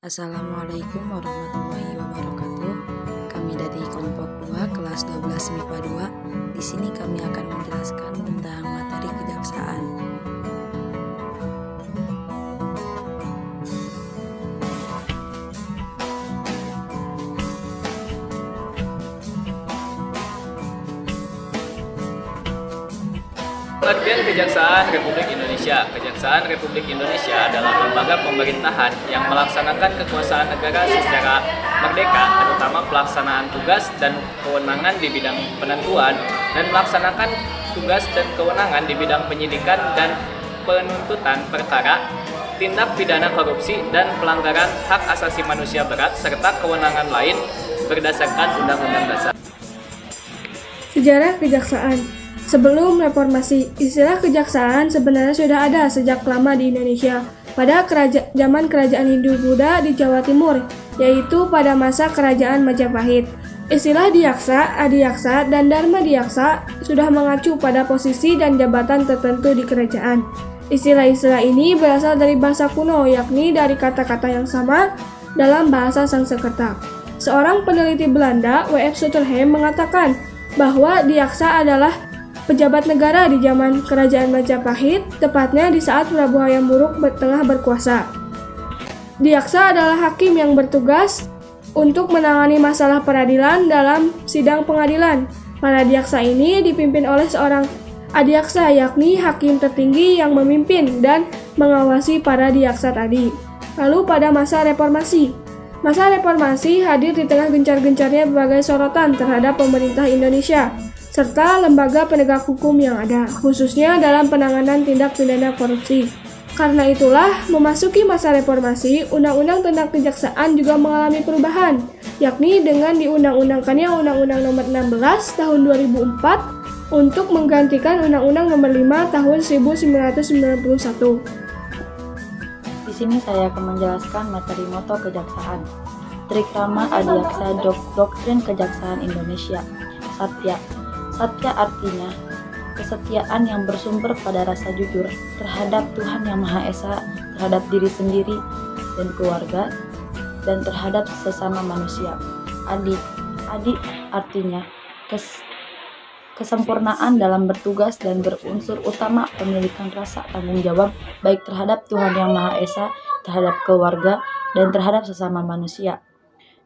Assalamualaikum warahmatullahi wabarakatuh. Kami dari kelompok 2 kelas 12 MIPA 2. Di sini kami akan menjelaskan tentang materi kejaksaan. Pengertian Kejaksaan Republik Indonesia. Kejaksaan Republik Indonesia adalah lembaga pemerintahan yang melaksanakan kekuasaan negara secara merdeka, terutama pelaksanaan tugas dan kewenangan di bidang penentuan dan melaksanakan tugas dan kewenangan di bidang penyidikan dan penuntutan perkara, tindak pidana korupsi dan pelanggaran hak asasi manusia berat serta kewenangan lain berdasarkan Undang-Undang Dasar. Sejarah Kejaksaan. Sebelum reformasi, istilah kejaksaan sebenarnya sudah ada sejak lama di Indonesia pada zaman kerajaan Hindu-Buddha di Jawa Timur, yaitu pada masa kerajaan Majapahit. Istilah diyaksa, adiyaksa, dan dharma diyaksa sudah mengacu pada posisi dan jabatan tertentu di kerajaan. Istilah-istilah ini berasal dari bahasa kuno, yakni dari kata-kata yang sama dalam bahasa Sanskerta. Seorang peneliti Belanda, W.F. Sutherland, mengatakan bahwa diyaksa adalah pejabat negara di zaman kerajaan Majapahit, tepatnya di saat Prabu Hayam Wuruk tengah berkuasa. Diyaksa adalah hakim yang bertugas untuk menangani masalah peradilan dalam sidang pengadilan. Para diyaksa ini dipimpin oleh seorang adiyaksa, yakni hakim tertinggi yang memimpin dan mengawasi para diyaksa tadi. Lalu pada masa reformasi. Masa reformasi hadir di tengah gencar-gencarnya berbagai sorotan terhadap pemerintah Indonesia serta lembaga penegak hukum yang ada, khususnya dalam penanganan tindak pidana korupsi. Karena itulah, memasuki masa reformasi, Undang-Undang tentang Kejaksaan juga mengalami perubahan, yakni dengan diundang-undangkannya Undang-Undang Nomor 16 Tahun 2004 untuk menggantikan Undang-Undang Nomor 5 Tahun 1991. Di sini saya akan menjelaskan materi moto kejaksaan. Trikrama Adiyaksa Doktrin Kejaksaan Indonesia. Satya. Satya artinya kesetiaan yang bersumber pada rasa jujur terhadap Tuhan Yang Maha Esa, terhadap diri sendiri dan keluarga, dan terhadap sesama manusia. Adi artinya kesempurnaan dalam bertugas dan berunsur utama pemilikan rasa tanggung jawab baik terhadap Tuhan Yang Maha Esa, terhadap keluarga, dan terhadap sesama manusia.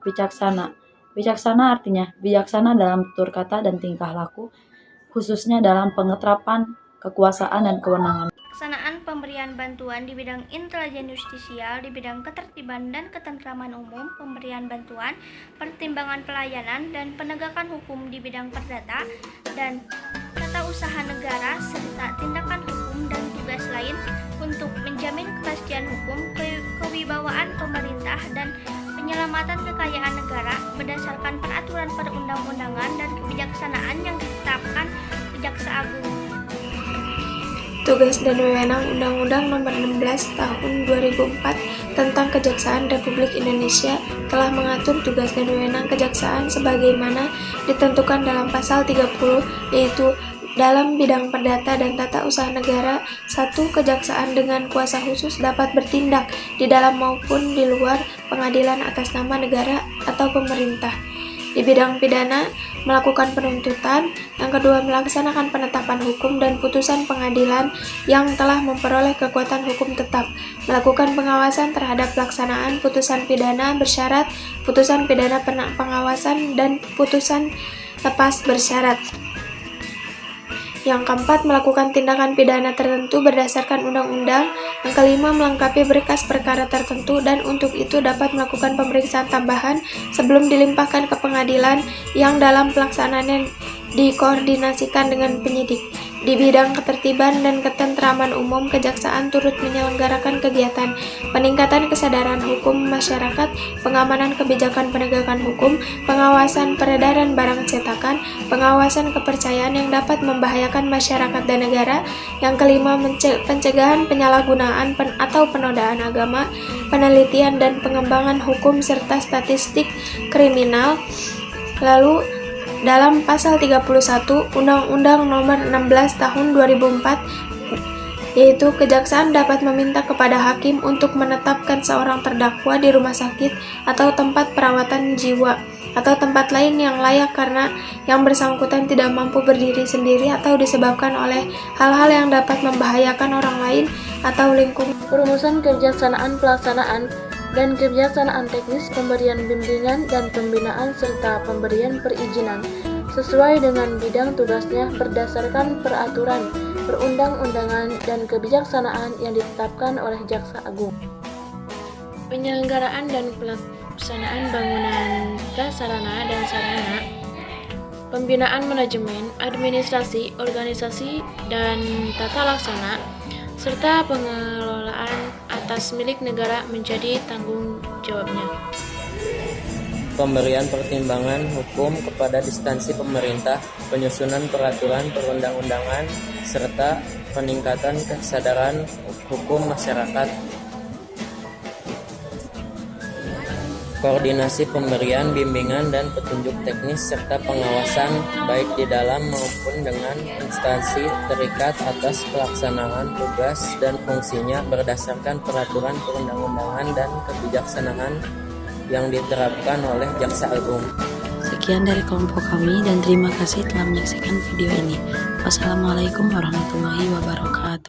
Bijaksana. Bijaksana artinya bijaksana dalam tutur kata dan tingkah laku, khususnya dalam pengeterapan kekuasaan dan kewenangan. Pelaksanaan pemberian bantuan di bidang intelijen justisial, di bidang ketertiban dan ketentraman umum, pemberian bantuan, pertimbangan pelayanan, dan penegakan hukum di bidang perdata dan tata usaha negara, serta tindakan hukum dan tugas lain untuk menjamin kepastian hukum, kewibawaan pemerintah, dan penyelamatan kekayaan negara berdasarkan peraturan perundang-undangan dan kebijaksanaan yang ditetapkan Kejaksaan Agung. Tugas dan wewenang Undang-Undang Nomor 16 Tahun 2004 tentang Kejaksaan Republik Indonesia telah mengatur tugas dan wewenang kejaksaan sebagaimana ditentukan dalam pasal 30, yaitu dalam bidang perdata dan tata usaha negara. 1. Kejaksaan dengan kuasa khusus dapat bertindak di dalam maupun di luar pengadilan atas nama negara atau pemerintah. Di bidang pidana, melakukan penuntutan. Yang kedua, melaksanakan penetapan hukum dan putusan pengadilan yang telah memperoleh kekuatan hukum tetap. Melakukan pengawasan terhadap pelaksanaan putusan pidana bersyarat, putusan pidana pengawasan, dan putusan lepas bersyarat. Yang keempat, melakukan tindakan pidana tertentu berdasarkan undang-undang. Yang kelima, melengkapi berkas perkara tertentu dan untuk itu dapat melakukan pemeriksaan tambahan sebelum dilimpahkan ke pengadilan yang dalam pelaksanaannya dikoordinasikan dengan penyidik. Di bidang ketertiban dan ketentraman umum, kejaksaan turut menyelenggarakan kegiatan peningkatan kesadaran hukum masyarakat, pengamanan kebijakan penegakan hukum, pengawasan peredaran barang cetakan, pengawasan kepercayaan yang dapat membahayakan masyarakat dan negara. Yang kelima, pencegahan penyalahgunaan atau penodaan agama, penelitian dan pengembangan hukum serta statistik kriminal. Lalu dalam pasal 31 Undang-Undang Nomor 16 Tahun 2004 yaitu kejaksaan dapat meminta kepada hakim untuk menetapkan seorang terdakwa di rumah sakit atau tempat perawatan jiwa atau tempat lain yang layak karena yang bersangkutan tidak mampu berdiri sendiri atau disebabkan oleh hal-hal yang dapat membahayakan orang lain atau lingkungan. Perumusan kebijaksanaan pelaksanaan dan kebijaksanaan teknis pemberian bimbingan dan pembinaan serta pemberian perizinan sesuai dengan bidang tugasnya berdasarkan peraturan, perundang-undangan, dan kebijaksanaan yang ditetapkan oleh Jaksa Agung. Penyelenggaraan dan pelaksanaan bangunan prasarana dan sarana, pembinaan manajemen, administrasi, organisasi, dan tata laksana, serta pengelolaan atas milik negara menjadi tanggung jawabnya. Pemberian pertimbangan hukum kepada instansi pemerintah, penyusunan peraturan perundang-undangan, serta peningkatan kesadaran hukum masyarakat. Koordinasi pemberian bimbingan dan petunjuk teknis serta pengawasan baik di dalam maupun dengan instansi terikat atas pelaksanaan tugas dan fungsinya berdasarkan peraturan perundang-undangan dan kebijaksanaan yang diterapkan oleh Jaksa Agung. Sekian dari kelompok kami dan terima kasih telah menyaksikan video ini. Wassalamualaikum warahmatullahi wabarakatuh.